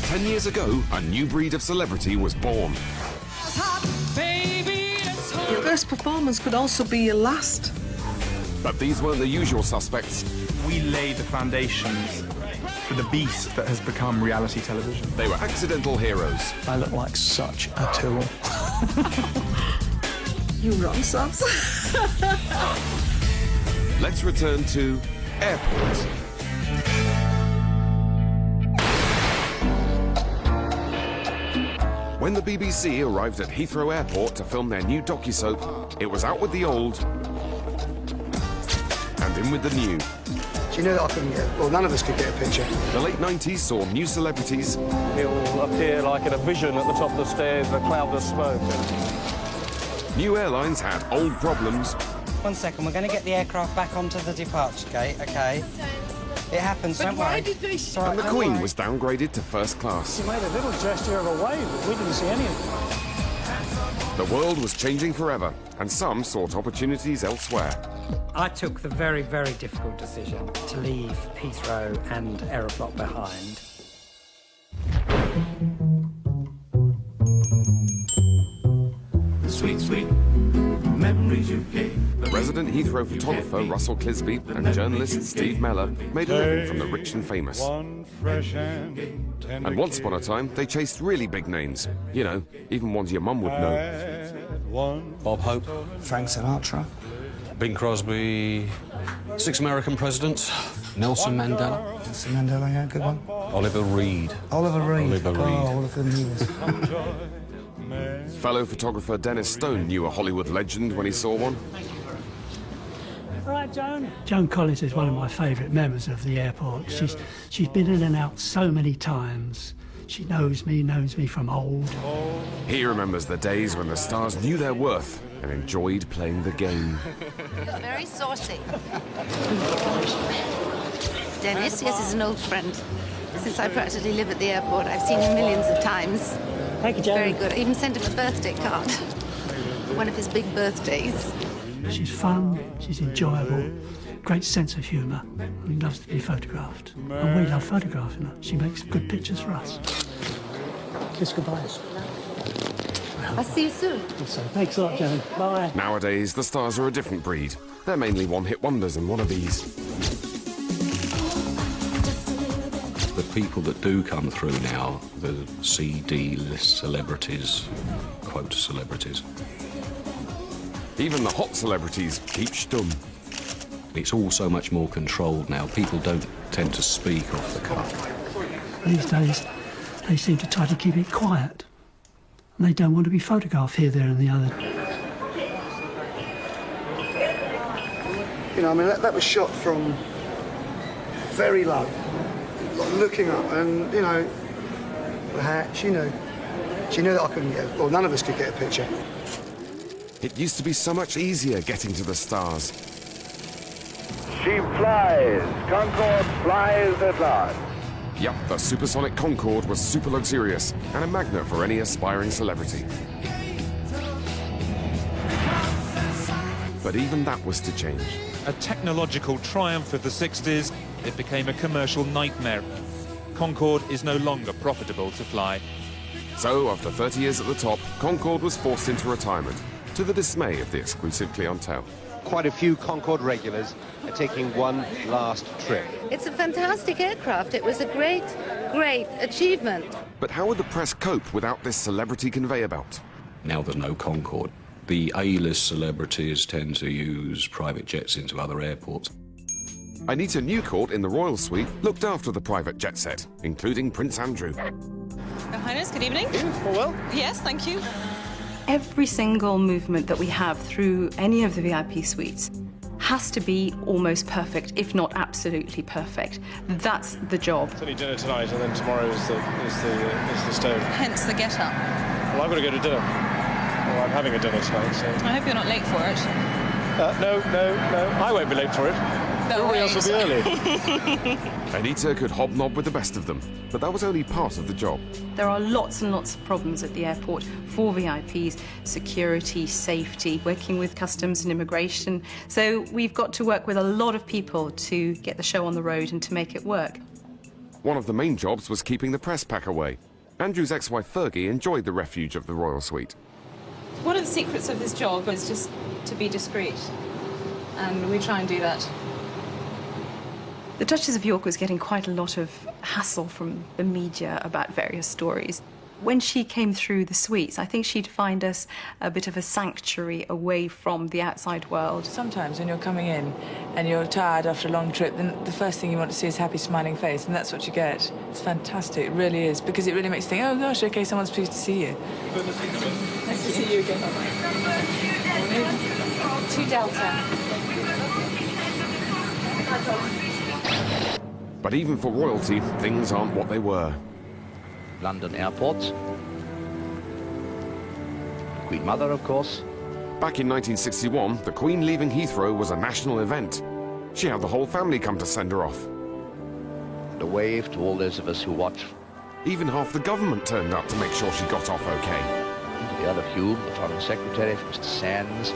10 years ago, a new breed of celebrity was born. Your first performance could also be your last. But these weren't the usual suspects. We laid the foundations for the beast that has become reality television. They were accidental heroes. I look like such a tool. You run, Sons. Let's return to airports. When the BBC arrived at Heathrow Airport to film their new docusoap, it was out with the old and in with the new. Do you know that I couldn't get, well, none of us could get a picture. The late 90s saw new celebrities. He'll appear like in a vision at the top of the stairs in a cloud of smoke. New airlines had old problems. 1 second, we're going to get the aircraft back onto the departure gate, OK? It happens, don't worry. Why did they... And the Queen was downgraded to first class. He made a little gesture of a wave, but we didn't see any of it. The world was changing forever, and some sought opportunities elsewhere. I took the very, very difficult decision to leave Heathrow and Aeroflot behind. Sweet, sweet memories you gave. The resident Heathrow photographer Russell Clisby and journalist Steve Mellor made a living from the rich and famous. And once upon a time, they chased really big names. You know, even ones your mum would know. Bob Hope, Frank Sinatra. Bing Crosby, 6 American presidents, Nelson Mandela. Nelson Mandela, yeah, good one. Oliver Reed. Oliver Reed. Oliver Reed. Oh, all of them years. Fellow photographer Dennis Stone knew a Hollywood legend when he saw one. All right, Joan. Joan Collins is one of my favourite members of the airport. She's been in and out so many times. She knows me from old. He remembers the days when the stars knew their worth and enjoyed playing the game. You're very saucy. Dennis, yes, is an old friend. Since I practically live at the airport, I've seen him millions of times. Thank you, Joan. Very good. I even sent him a birthday card. One of his big birthdays. She's fun, she's enjoyable, great sense of humour, and loves to be photographed. And we love photographing her. She makes good pictures for us. Kiss goodbyes. I'll see you soon. So, thanks a lot, Joan. Bye. Nowadays, the stars are a different breed. They're mainly one-hit wonders and wannabes. The people that do come through now, the CD-list celebrities, quote celebrities. Even the hot celebrities keep stum. It's all so much more controlled now. People don't tend to speak off the cuff. These days, they seem to try to keep it quiet. And they don't want to be photographed here, there and the other. You know, I mean, that was shot from very low, like looking up, and, you know, the hat, she knew. She knew that I couldn't get, well, none of us could get a picture. It used to be so much easier getting to the stars. She flies. Concorde flies at last. Yup, the supersonic Concorde was super luxurious and a magnet for any aspiring celebrity. But even that was to change. A technological triumph of the 60s, it became a commercial nightmare. Concorde is no longer profitable to fly. So, after 30 years at the top, Concorde was forced into retirement, to the dismay of the exclusive clientele. Quite a few Concorde regulars are taking one last trip. It's a fantastic aircraft. It was a great, great achievement. But how would the press cope without this celebrity conveyor belt? Now there's no Concorde. The A-list celebrities tend to use private jets into other airports. Anita Newcourt in the Royal Suite looked after the private jet set, including Prince Andrew. Your Highness, good evening. Well? Yes, thank you. Every single movement that we have through any of the VIP suites has to be almost perfect, if not absolutely perfect. That's the job. It's only dinner tonight, and then tomorrow is the stone. Hence the get-up. Well, I've got to go to dinner. Well, I'm having a dinner tonight, so... I hope you're not late for it. No. I won't be late for it. Everybody else will be early. Anita could hobnob with the best of them, but that was only part of the job. There are lots and lots of problems at the airport for VIPs, security, safety, working with customs and immigration. So we've got to work with a lot of people to get the show on the road and to make it work. One of the main jobs was keeping the press pack away. Andrew's ex-wife Fergie enjoyed the refuge of the royal suite. One of the secrets of this job is just to be discreet, and we try and do that. The Duchess of York was getting quite a lot of hassle from the media about various stories. When she came through the suites, I think she'd find us a bit of a sanctuary away from the outside world. Sometimes when you're coming in and you're tired after a long trip, then the first thing you want to see is a happy, smiling face, and that's what you get. It's fantastic, it really is, because it really makes you think, oh gosh, OK, someone's pleased to see you. Nice to see you again. 2 Delta. But even for royalty, things aren't what they were. London Airport. Queen Mother, of course. Back in 1961, the Queen leaving Heathrow was a national event. She had the whole family come to send her off. And a wave to all those of us who watch. Even half the government turned up to make sure she got off okay. And to the Earl of Hume, the Foreign Secretary, for Mr. Sands.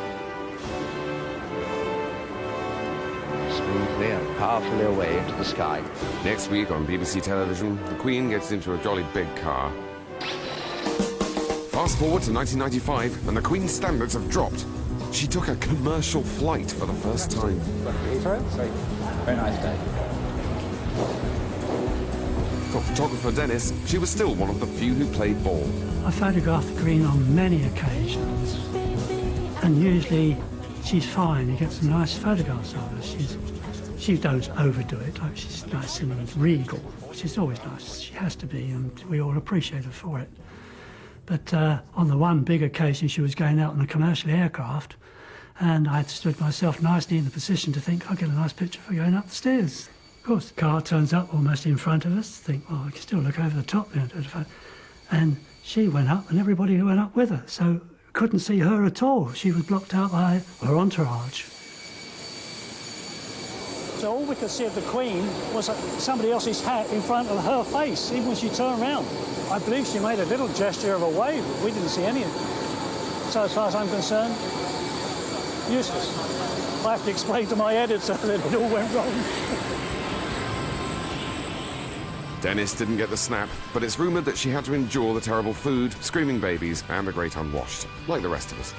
Smoothly and powerfully away into the sky. Next week on BBC television, the Queen gets into a jolly big car. Fast forward to 1995, and the Queen's standards have dropped. She took a commercial flight for the first time. Very nice day. For photographer Dennis, she was still one of the few who played ball. I photographed the Queen on many occasions, and usually she's fine. You get some nice photographs of her. She don't overdo it. Like, she's nice and regal, which is always nice. She has to be, and we all appreciate her for it. But on the one big occasion, she was going out on a commercial aircraft, and I had stood myself nicely in the position to think, I'll get a nice picture for going up the stairs. Of course, the car turns up almost in front of us. Think, well, I can still look over the top there. And she went up, and everybody went up with her, so couldn't see her at all. She was blocked out by her entourage. So all we could see of the Queen was somebody else's hat in front of her face, even when she turned around. I believe she made a little gesture of a wave, but we didn't see any of it. So as far as I'm concerned, useless. I have to explain to my editor that it all went wrong. Dennis didn't get the snap, but it's rumoured that she had to endure the terrible food, screaming babies, and the great unwashed, like the rest of us.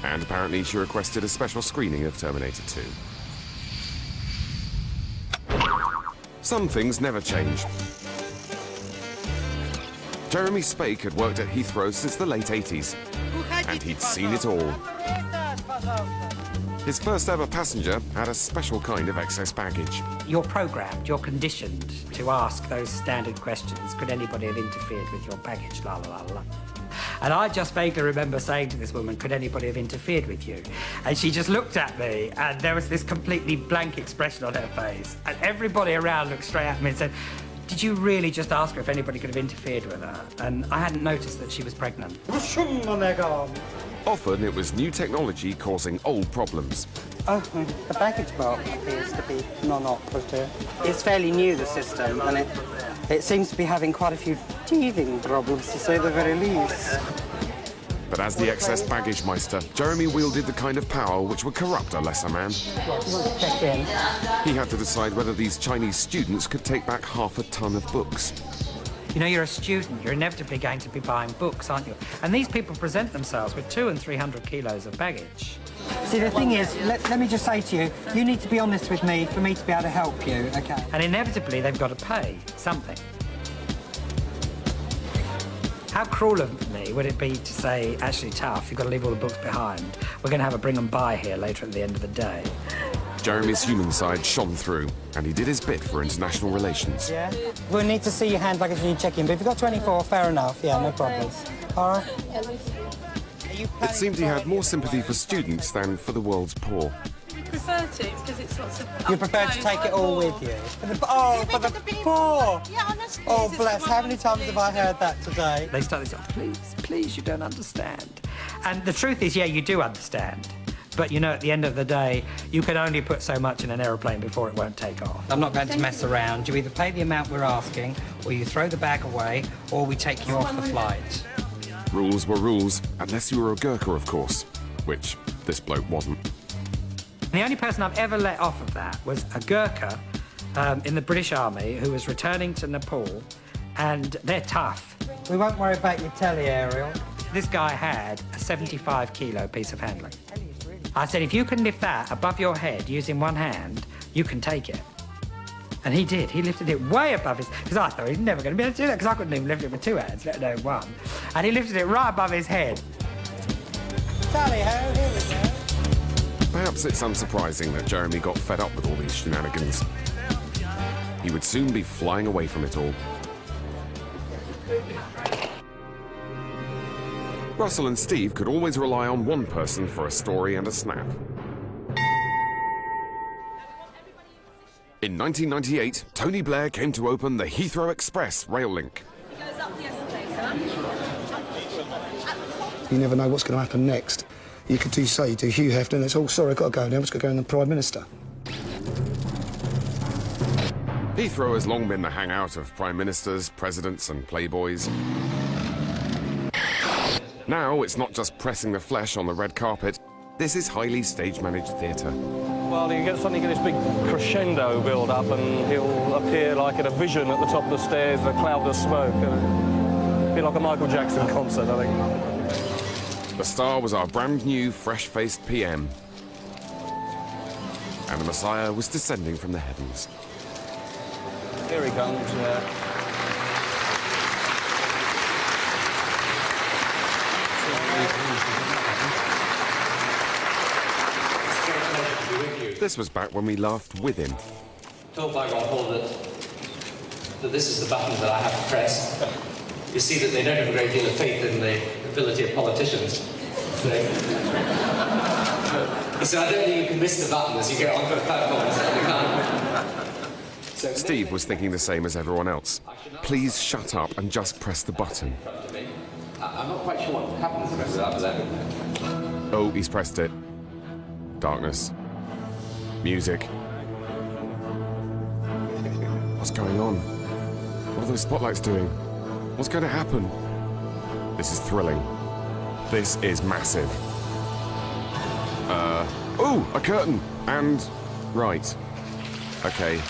And apparently she requested a special screening of Terminator 2. Some things never change. Jeremy Spake had worked at Heathrow since the late 80s, and he'd seen it all. His first ever passenger had a special kind of excess baggage. You're programmed, you're conditioned to ask those standard questions. Could anybody have interfered with your baggage? La la la la. And I just vaguely remember saying to this woman, could anybody have interfered with you? And she just looked at me, and there was this completely blank expression on her face. And everybody around looked straight at me and said, did you really just ask her if anybody could have interfered with her? And I hadn't noticed that she was pregnant. Often it was new technology causing old problems. Oh, the baggage belt appears to be non-operative. It's fairly new, the system, and it seems to be having quite a few teething problems, to say the very least. But as the excess baggage meister, Jeremy wielded the kind of power which would corrupt a lesser man. You want to check in? He had to decide whether these Chinese students could take back 1/2 a ton of books. You know, you're a student, you're inevitably going to be buying books, aren't you? And these people present themselves with 200 and 300 kilos of baggage. See, the thing is, let me just say to you, you need to be honest with me for me to be able to help you, OK? And inevitably, they've got to pay something. How cruel of me would it be to say, actually, tough, you've got to leave all the books behind. We're going to have a bring and buy here later at the end of the day. Jeremy's human side shone through, and he did his bit for international relations. Yeah? We'll need to see your hand baggage when you check in, but if you've got 24, fair enough. Yeah, no problem. All right? It seemed he had more sympathy for students than for the world's poor. We prefer to, because it's lots of... You prefer to take it all with you? For the poor! Yeah, honestly. Oh, bless. How many times have I heard that today? They started saying, please, you don't understand. And the truth is, yeah, you do understand. But, you know, at the end of the day, you can only put so much in an aeroplane before it won't take off. I'm not going to mess around. You either pay the amount we're asking, or you throw the bag away, or we take you off the flight. Rules were rules, unless you were a Gurkha, of course, which this bloke wasn't. The only person I've ever let off of that was a Gurkha in the British Army who was returning to Nepal, and they're tough. We won't worry about your telly, Ariel. This guy had a 75-kilo piece of handling. I said, if you can lift that above your head using one hand, you can take it. And he did. He lifted it way above his... Because I thought he's never going to be able to do that, because I couldn't even lift it with two hands, let alone one. And he lifted it right above his head. Tally-ho, here we go. Perhaps it's unsurprising that Jeremy got fed up with all these shenanigans. He would soon be flying away from it all. Russell and Steve could always rely on one person for a story and a snap. In 1998, Tony Blair came to open the Heathrow Express Rail Link. You never know what's going to happen next. You could do Hugh Hefner, it's, oh, sorry, I've got to go now, I'm just going to go in the Prime Minister. Heathrow has long been the hangout of Prime Ministers, Presidents and Playboys. Now it's not just pressing the flesh on the red carpet, this is highly stage-managed theatre. Well, you get something in this big crescendo build-up and he'll appear like in a vision at the top of the stairs, a cloud of smoke. It'll be like a Michael Jackson concert, I think. The star was our brand new, fresh-faced PM. And the Messiah was descending from the heavens. Here he comes, This was back when we laughed with him. Told by Ron Hall that this is the button that I have to press. You see that they don't have a great deal of faith in the ability of politicians. So I don't think you can miss the button as you get onto the platform. You can't. Steve was thinking the same as everyone else. Please shut up and just press the button. I'm not quite sure what happens after that. Oh, he's pressed it. Darkness. Music. What's going on? What are those spotlights doing? What's going to happen? This is thrilling. This is massive. Oh, a curtain! And... right. Okay.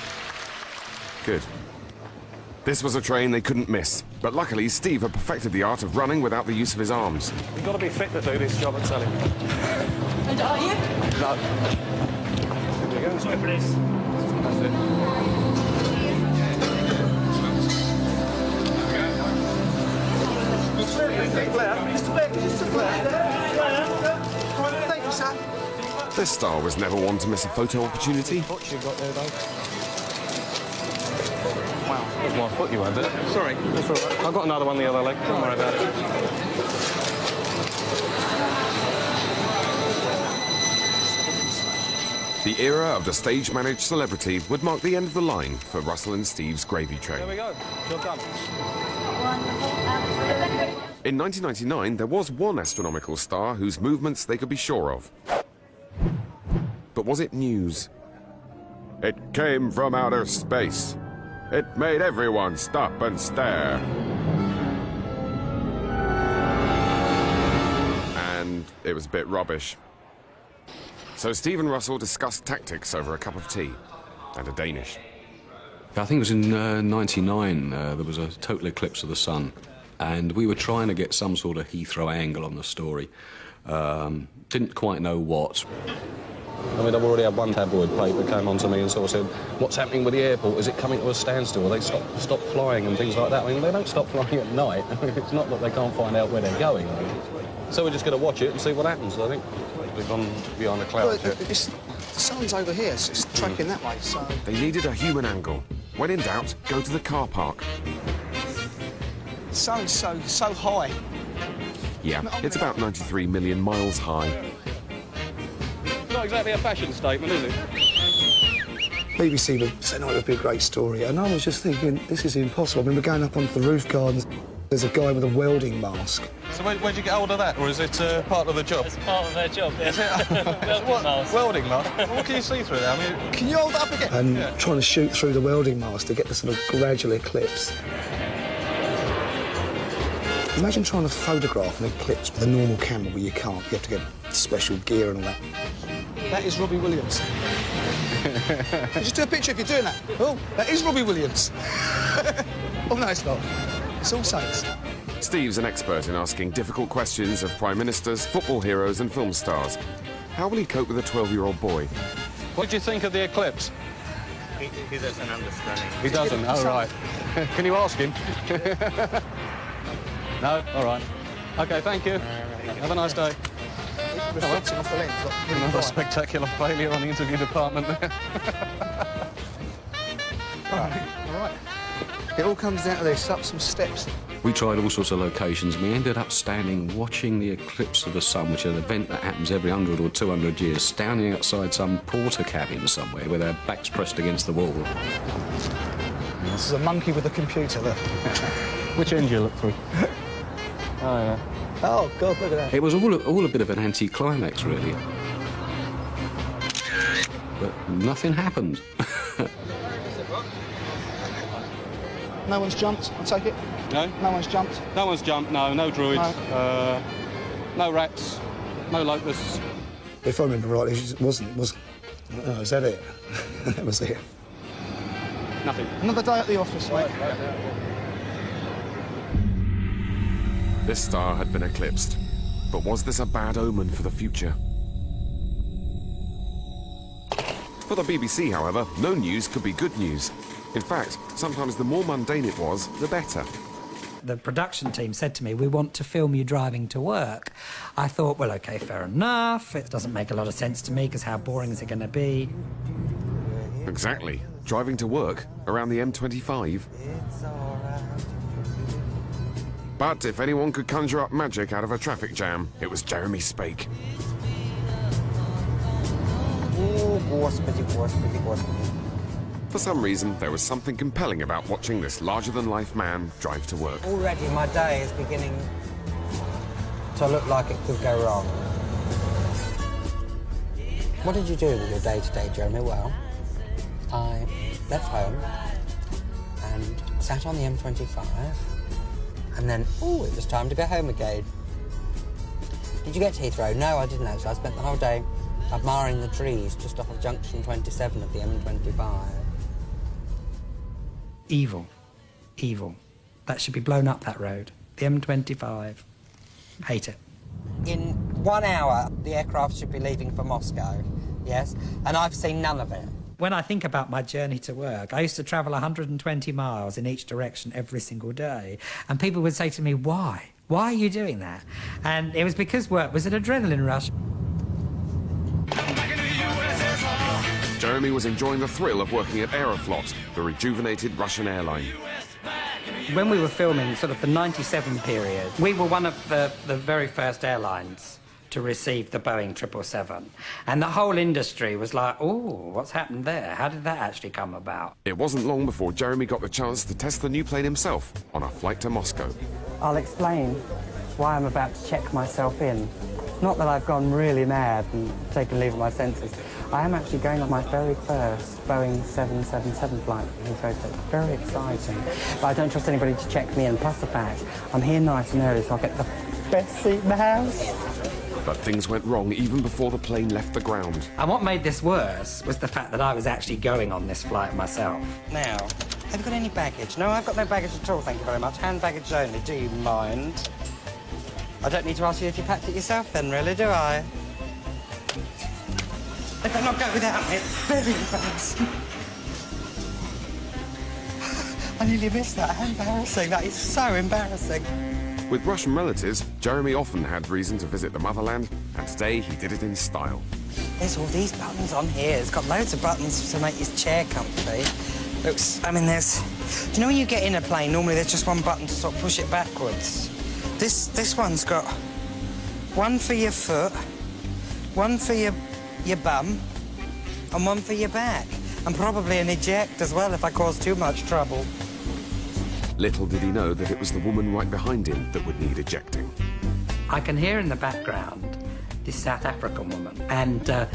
Good. This was a train they couldn't miss, but luckily Steve had perfected the art of running without the use of his arms. You've got to be fit to do this job, I tell you. And are you? No. Here we go. Sorry for this. That's it. Mr. Blair. Thank you, sir. This star was never one to miss a photo opportunity. What you got there, though? Wow, that's my foot you had there. Sorry. That's all right. I've got another one the other leg. Don't worry about it. The era of the stage-managed celebrity would mark the end of the line for Russell and Steve's gravy train. There we go. Job done. In 1999, there was one astronomical star whose movements they could be sure of. But was it news? It came from outer space. It made everyone stop and stare. And it was a bit rubbish. So Steve and Russell discussed tactics over a cup of tea and a Danish. I think it was in '99, there was a total eclipse of the sun, and we were trying to get some sort of Heathrow angle on the story. Didn't quite know what. I mean, I've already had one tabloid paper came on to me and sort of said, what's happening with the airport? Is it coming to a standstill? Will they stop flying and things like that? I mean, they don't stop flying at night. It's not that they can't find out where they're going. So we're just going to watch it and see what happens, I think. We've gone behind the clouds here. The sun's over here, so it's tracking that way, so... They needed a human angle. When in doubt, go to the car park. The sun's so high. Yeah, it's about 93 million miles high. Not exactly a fashion statement, is it? BBC would say, no, it would be a great story. And I was just thinking, this is impossible. I mean, we're going up onto the roof gardens. There's a guy with a welding mask. So where'd you get hold of that, or is it part of the job? It's part of their job, yeah. Is it? Welding mask. Welding mask? What can you see through there? I mean, can you hold it up again? And trying to shoot through the welding mask to get the sort of gradual eclipse. Imagine trying to photograph an eclipse with a normal camera where you can't. You have to get special gear and all that. That is Robbie Williams. Just do a picture if you're doing that. Oh, that is Robbie Williams. Oh, no, it's not. It's All Saints. Steve's an expert in asking difficult questions of prime ministers, football heroes and film stars. How will he cope with a 12-year-old boy? What did you think of the eclipse? He doesn't understand. He doesn't? Oh, right. Can you ask him? No? All right. OK, thank you. Have a nice day. Reflecting off the lens. Like, really Another bright. spectacular failure on the interview department there. All right. It all comes down to this, up some steps. We tried all sorts of locations and we ended up standing watching the eclipse of the sun, which is an event that happens every 100 or 200 years, standing outside some porter cabin somewhere with our backs pressed against the wall. This is a monkey with a computer, look. Which end do you look through? Oh, yeah. Oh, God, look at that. It was all a bit of an anti-climax, really. But nothing happened. No one's jumped, I take it? No? No one's jumped? No one's jumped, no. No druids. No. No rats. No locusts. If I remember rightly, it wasn't. Oh, is that it? That was it. Nothing. Another day at the office, mate. This star had been eclipsed. But was this a bad omen for the future? For the BBC, however, no news could be good news. In fact, sometimes the more mundane it was, the better. The production team said to me, we want to film you driving to work. I thought, well, OK, fair enough. It doesn't make a lot of sense to me, because how boring is it going to be? Exactly. Driving to work around the M25. But if anyone could conjure up magic out of a traffic jam, it was Jeremy Spake. For some reason, there was something compelling about watching this larger-than-life man drive to work. Already my day is beginning to look like it could go wrong. What did you do with your day-to-day, Jeremy? Well, I left home and sat on the M25, and then, it was time to go home again. Did you get to Heathrow? No, I didn't actually. I spent the whole day admiring the trees just off of junction 27 of the M25. Evil. Evil. That should be blown up, that road. The M25. Hate it. In 1 hour, the aircraft should be leaving for Moscow, yes? And I've seen none of it. When I think about my journey to work, I used to travel 120 miles in each direction every single day. And people would say to me, why? Why are you doing that? And it was because work was an adrenaline rush. Jeremy was enjoying the thrill of working at Aeroflot, the rejuvenated Russian airline. When we were filming sort of the 97 period, we were one of the very first airlines to receive the Boeing 777. And the whole industry was like, oh, what's happened there? How did that actually come about? It wasn't long before Jeremy got the chance to test the new plane himself on a flight to Moscow. I'll explain why I'm about to check myself in. It's not that I've gone really mad and taken leave of my senses. I am actually going on my very first Boeing 777 flight from Heathrow. It's very exciting. But I don't trust anybody to check me in. Plus the fact, I'm here nice and early, so I'll get the best seat in the house. But things went wrong even before the plane left the ground. And what made this worse was the fact that I was actually going on this flight myself. Now, have you got any baggage? No, I've got no baggage at all, thank you very much. Hand baggage only, do you mind? I don't need to ask you if you packed it yourself then, really, do I? They better not go without me. It's very embarrassing. I nearly missed that. How embarrassing. That is so embarrassing. With Russian relatives, Jeremy often had reason to visit the motherland, and today he did it in style. There's all these buttons on here. It's got loads of buttons to make his chair comfy. Looks, I mean, there's... Do you know when you get in a plane, normally there's just one button to sort of push it backwards? This one's got one for your foot, one for your bum, and one for your back. And probably an eject as well if I cause too much trouble. Little did he know that it was the woman right behind him that would need ejecting. I can hear in the background this South African woman, and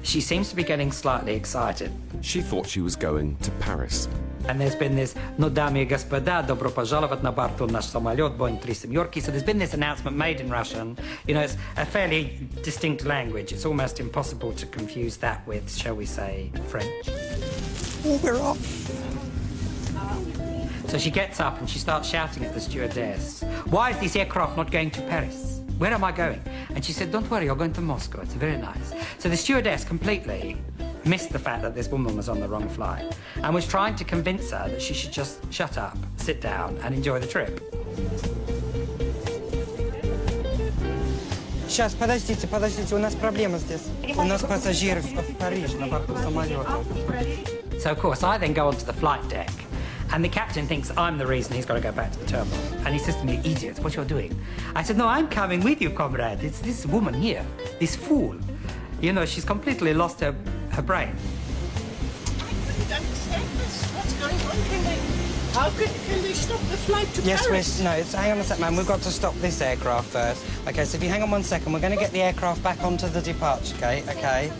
she seems to be getting slightly excited. She thought she was going to Paris. And there's been this "No dame и господа, добро пожаловать на борту наш самолет Boeing 3 So there's been this announcement made in Russian. You know, it's a fairly distinct language. It's almost impossible to confuse that with, shall we say, French. Oh, we're off. So she gets up and she starts shouting at the stewardess, "Why is this aircraft not going to Paris? Where am I going?" And she said, "Don't worry, you're going to Moscow. It's very nice." So the stewardess completely missed the fact that this woman was on the wrong flight and was trying to convince her that she should just shut up, sit down and enjoy the trip. Сейчас, подождите, у нас проблема здесь. У нас пассажиры в Париж на борту самолета. So, of course, I then go onto the flight deck and the captain thinks I'm the reason he's got to go back to the terminal. And he says to me, "Idiot, what you're doing?" I said, "No, I'm coming with you, comrade. It's this woman here, this fool. You know, she's completely lost her brain." I couldn't understand this. What's going on? How can they stop the flight to Paris? Hang on a sec, man. We've got to stop this aircraft first. Okay, so if you hang on 1 second, we're going to get the aircraft back onto the departure gate, okay?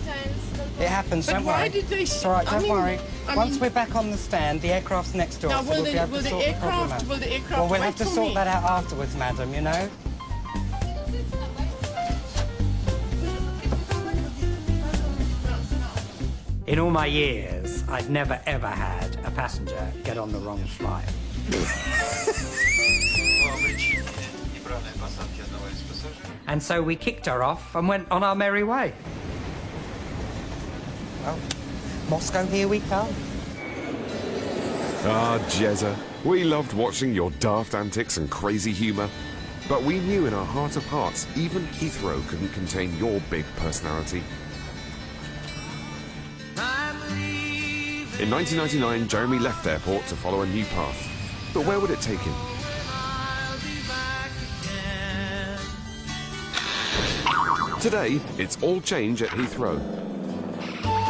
It happens, But don't why worry. did they... It's all right, don't worry. I Once mean- we're back on the stand, the aircraft's next door, Now, so will we'll be able to sort the problem out. will the aircraft Well, we'll wait have to for sort me? that out afterwards, madam, you know? In all my years, I'd never ever had a passenger get on the wrong flight. And so we kicked her off and went on our merry way. Well, Moscow, here we come. Ah, Jezza, we loved watching your daft antics and crazy humour. But we knew in our heart of hearts, even Heathrow couldn't contain your big personality. In 1999, Jeremy left airport to follow a new path. But where would it take him? Today, it's all change at Heathrow.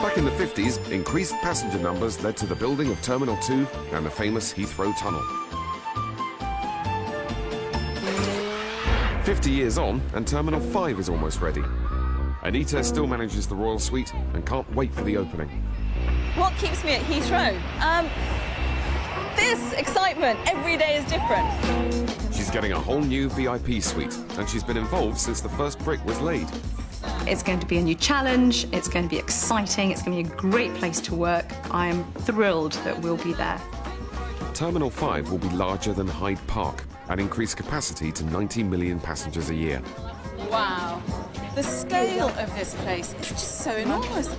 Back in the 50s, increased passenger numbers led to the building of Terminal 2 and the famous Heathrow Tunnel. 50 years on, and Terminal 5 is almost ready. Anita still manages the Royal Suite and can't wait for the opening. What keeps me at Heathrow? This excitement. Every day is different. She's getting a whole new VIP suite, and she's been involved since the first brick was laid. It's going to be a new challenge, it's going to be exciting, it's going to be a great place to work. I am thrilled that we'll be there. Terminal 5 will be larger than Hyde Park and increase capacity to 90 million passengers a year. Wow. The scale of this place is just so enormous.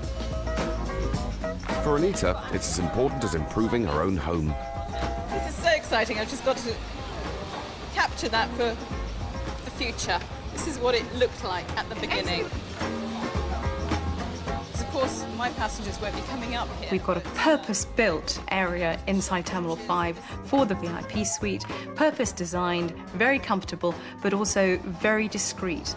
For Anita, it's as important as improving her own home. This is so exciting. I've just got to capture that for the future. This is what it looked like at the beginning. Of course, my passengers won't be coming up here. We've got a purpose-built area inside Terminal 5 for the VIP suite, purpose-designed, very comfortable, but also very discreet.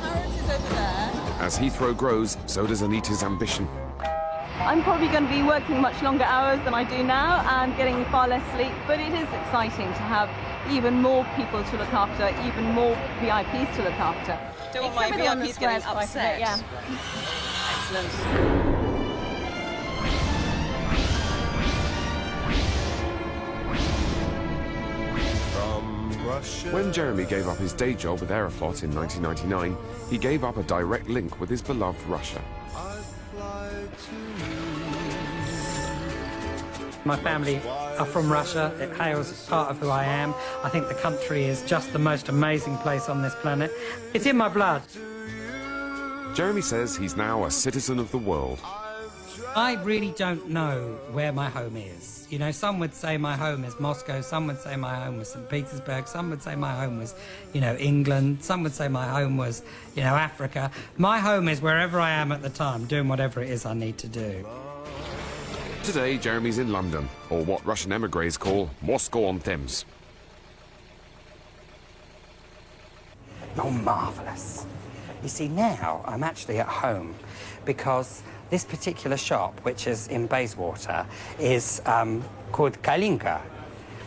Harrods is over there. As Heathrow grows, so does Anita's ambition. I'm probably going to be working much longer hours than I do now and getting far less sleep, but it is exciting to have even more people to look after, even more VIPs to look after. Don't want my VIPs getting upset. Yeah. Excellent. When Jeremy gave up his day job with Aeroflot in 1999, he gave up a direct link with his beloved Russia. My family are from Russia. It hails as part of who I am. I think the country is just the most amazing place on this planet. It's in my blood. Jeremy says he's now a citizen of the world. I really don't know where my home is. You know, some would say my home is Moscow, some would say my home was St. Petersburg, some would say my home was, you know, England, some would say my home was, you know, Africa. My home is wherever I am at the time, doing whatever it is I need to do. Today, Jeremy's in London, or what Russian emigres call Moscow-on-Thames. Oh, marvellous. You see, now I'm actually at home because this particular shop, which is in Bayswater, is called Kalinka.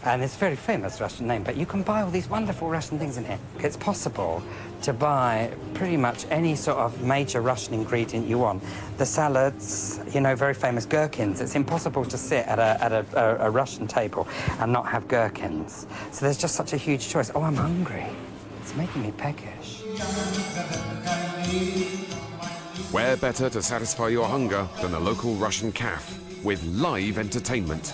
And it's a very famous Russian name, but you can buy all these wonderful Russian things in here. It's possible to buy pretty much any sort of major Russian ingredient you want. The salads, you know, very famous gherkins. It's impossible to sit at a Russian table and not have gherkins. So there's just such a huge choice. Oh, I'm hungry. It's making me peckish. Where better to satisfy your hunger than a local Russian cafe with live entertainment?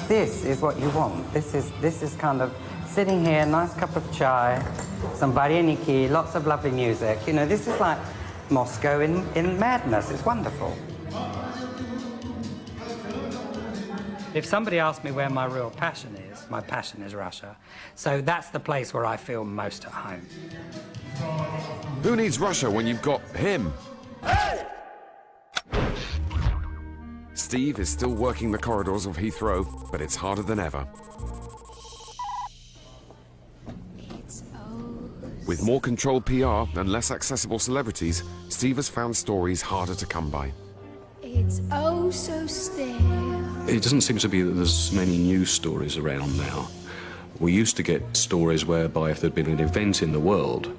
This is what you want. This is kind of sitting here, nice cup of chai, some vareniki, lots of lovely music. You know, this is like Moscow in madness. It's wonderful. If somebody asked me where my real passion is, my passion is Russia. So that's the place where I feel most at home. Who needs Russia when you've got him? Hey! Steve is still working the corridors of Heathrow, but it's harder than ever. With more controlled PR and less accessible celebrities, Steve has found stories harder to come by. It's oh so still. It doesn't seem to be that there's many news stories around now. We used to get stories whereby if there'd been an event in the world,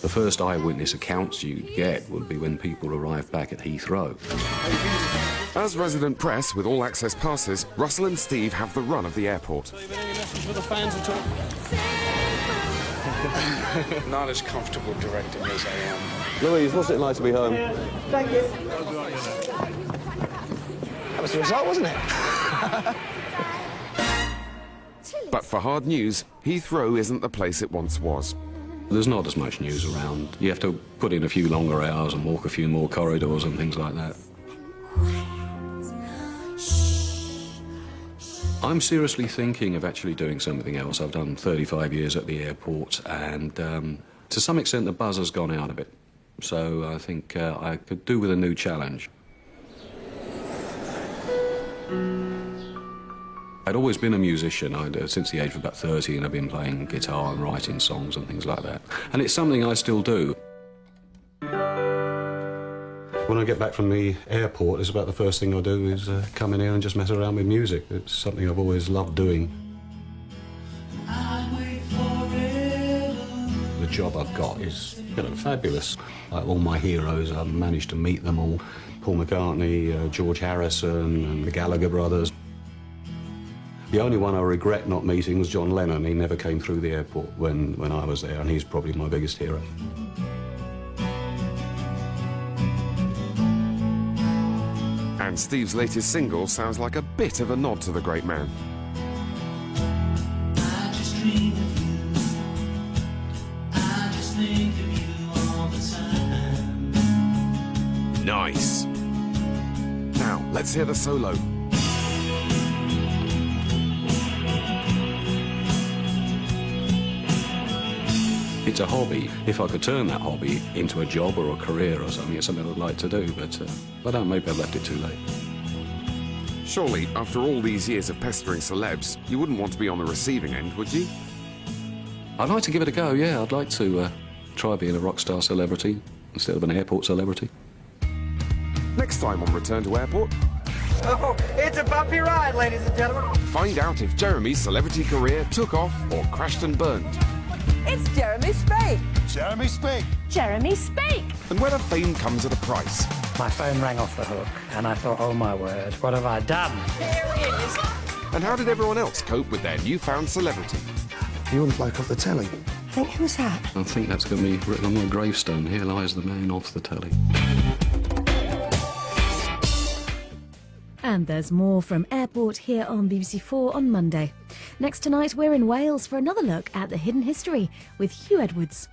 the first eyewitness accounts you'd get would be when people arrived back at Heathrow. As resident press with all access passes, Russell and Steve have the run of the airport. Any message for the fans at all? Not as comfortable directing as I am. Louise, what's it like to be home? Thank you. That was the result, wasn't it? But for hard news, Heathrow isn't the place it once was. There's not as much news around. You have to put in a few longer hours and walk a few more corridors and things like that. I'm seriously thinking of actually doing something else. I've done 35 years at the airport, and to some extent the buzz has gone out of it. So I think I could do with a new challenge. I'd always been a musician. Since the age of about 13, I've been playing guitar and writing songs and things like that. And it's something I still do. When I get back from the airport, it's about the first thing I do is come in here and just mess around with music. It's something I've always loved doing. The job I've got is, you know, fabulous. Like all my heroes, I've managed to meet them all. Paul McCartney, George Harrison and the Gallagher brothers. The only one I regret not meeting was John Lennon. He never came through the airport when I was there, and he's probably my biggest hero. And Steve's latest single sounds like a bit of a nod to the great man. I just dream of you. I just think of you all the time. Nice. Now, let's hear the solo. It's a hobby. If I could turn that hobby into a job or a career or something, it's something I'd like to do, but I don't. Maybe I've left it too late. Surely, after all these years of pestering celebs, you wouldn't want to be on the receiving end, would you? I'd like to give it a go, yeah. I'd like to try being a rock star celebrity instead of an airport celebrity. Next time on Return to Airport... Oh, it's a bumpy ride, ladies and gentlemen. Find out if Jeremy's celebrity career took off or crashed and burned. It's Jeremy Spake. Jeremy Spake. Jeremy Spake. And whether fame comes at a price. My phone rang off the hook, and I thought, oh my word, what have I done? Here it is. And how did everyone else cope with their newfound celebrity? You wouldn't bloke off the telly. I think, who's that? I think that's going to be written on my gravestone. Here lies the man off the telly. And there's more from Airport here on BBC4 on Monday. Next tonight, we're in Wales for another look at the hidden history with Hugh Edwards.